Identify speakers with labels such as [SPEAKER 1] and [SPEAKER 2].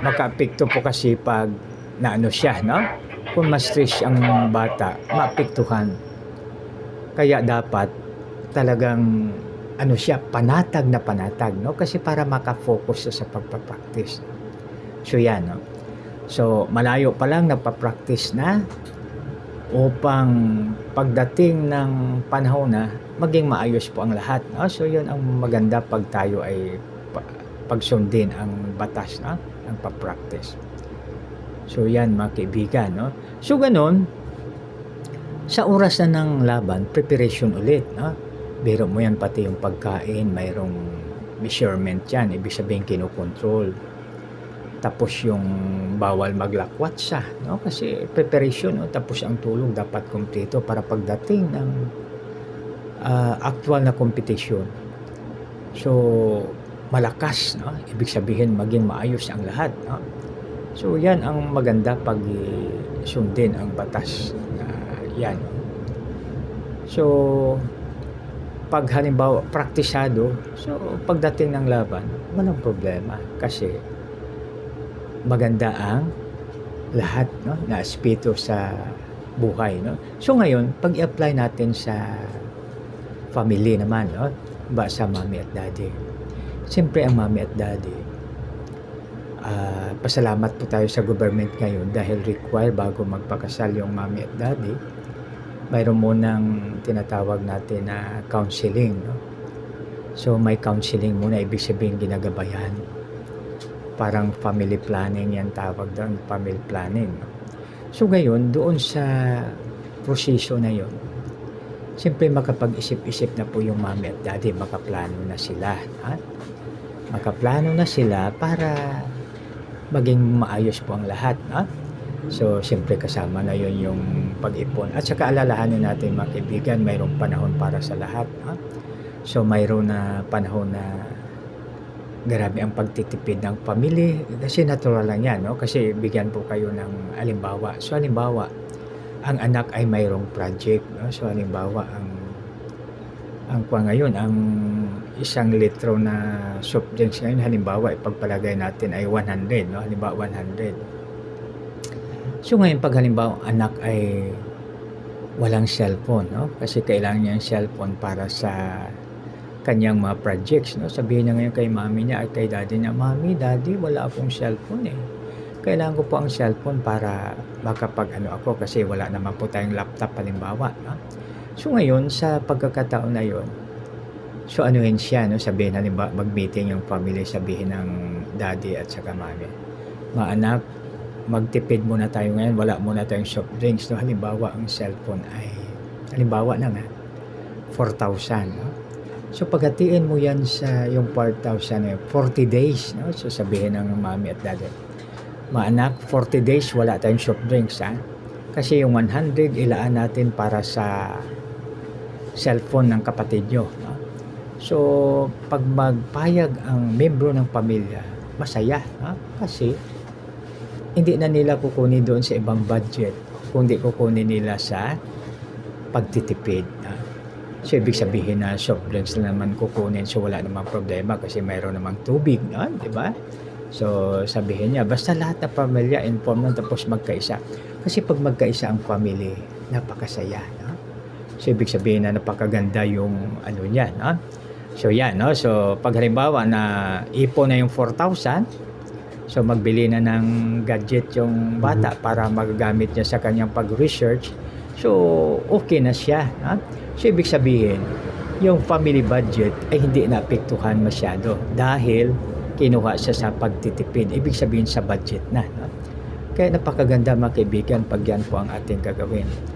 [SPEAKER 1] makaapekto po kasi pag naano siya, no? Kung ma-stress ang bata, maapektuhan. Kaya dapat talagang ano siya, panatag na panatag, no? Kasi para maka-focus siya sa pagpa-practice. So yan, no? So malayo pa lang nagpa-practice na upang pagdating ng panahon na maging maayos po ang lahat, no? So yun ang maganda pag tayo ay pagsundin ang batas, no? Ang pa-practice. So yan mga kaibigan, no? So ganun, sa oras na ng laban, preparation ulit, no? Biro mo yan, pati yung pagkain, mayroong measurement yan, ibig sabihin kinokontrol. Tapos yung bawal maglakwat siya, no? Kasi preparation, no? Tapos ang tulog dapat kumpleto para pagdating ng actual na competition. So malakas, no? Ibig sabihin maging maayos ang lahat, no? So yan ang maganda pag sundin ang batas. Yan. So pag halimbawa praktisado, so pagdating ng laban, walang problema kasi maganda ang lahat, no, na aspeto sa buhay, no. So ngayon, pag i-apply natin sa family naman, no, ba sa mommy at daddy. Siyempre ang mommy at daddy, pasalamat po tayo sa government ngayon dahil require bago magpakasal yung mommy at daddy, mayroon munang tinatawag natin na counseling, no? So may counseling muna, ibig sabihin ginagabayan. Parang family planning yan tawag doon, family planning, no? So ngayon, doon sa proseso na yon, siyempre makapag-isip-isip na po yung mommy at daddy, makaplano na sila, ha? Makaplano na sila para maging maayos po ang lahat, ha? So, siyempre kasama na yon yung pag-ipon. At saka alalahanin natin mga kaibigan, mayroong panahon para sa lahat, ha? So, mayroon na panahon na grabe ang pagtitipid ng family. Kasi natural lang yan, no? Kasi bigyan po kayo ng halimbawa. So, halimbawa, ang anak ay mayroong project, no? So, halimbawa, ang ngayon, ang isang litro na soft drinks ngayon, halimbawa, ipagpalagay natin ay 100, no? Halimbawa, 100. So ngayon pag halimbawa anak ay walang cellphone, no? Kasi kailangan niya ng cellphone para sa kanyang mga projects, no? Sabihin niya ngayon kay mami niya at kay daddy niya, "Mami, daddy, wala akong cellphone eh. Kailangan ko po ang cellphone para makapag-ano ako kasi wala naman po tayong laptop halimbawa, no?" So ngayon sa pagkakataon na yon, so anuhin siya, no? Sabihin halimbawa mag-meeting yung family, sabihin ng daddy at saka mami, "Ma anak, magtipid muna tayo ngayon, wala muna tayong soft drinks, no? Halimbawa ang cellphone ay halimbawa na nga 4,000, no? So paghatiin mo yan sa yung 4,000 eh, 40 days, no? So sabihin ng mami at daddy, "Ma anak, 40 days wala tayong soft drinks, ha? Kasi yung 100 ilaan natin para sa cellphone ng kapatid nyo, no?" So pag magpayag ang membro ng pamilya, masaya, ha? Kasi hindi na nila kukunin doon sa ibang budget, kundi kukunin nila sa pagtitipid. So, ibig sabihin na soft drinks na naman kukunin, so wala namang problema kasi mayroon namang tubig, di ba? So, sabihin niya, basta lahat ng pamilya inform na tapos magkaisa. Kasi pag magkaisa ang family, napakasaya, no? So, ibig sabihin na napakaganda yung ano niya, no? So, yan, no? So, pag halimbawa na ipon na yung 4,000, so magbili na ng gadget yung bata para magagamit niya sa kanyang pag-research. So okay na siya, ha? So ibig sabihin, yung family budget ay hindi naapektuhan masyado dahil kinuha siya sa pagtitipid. Ibig sabihin sa budget na, no? Kaya napakaganda mga kaibigan pag yan po ang ating gagawin.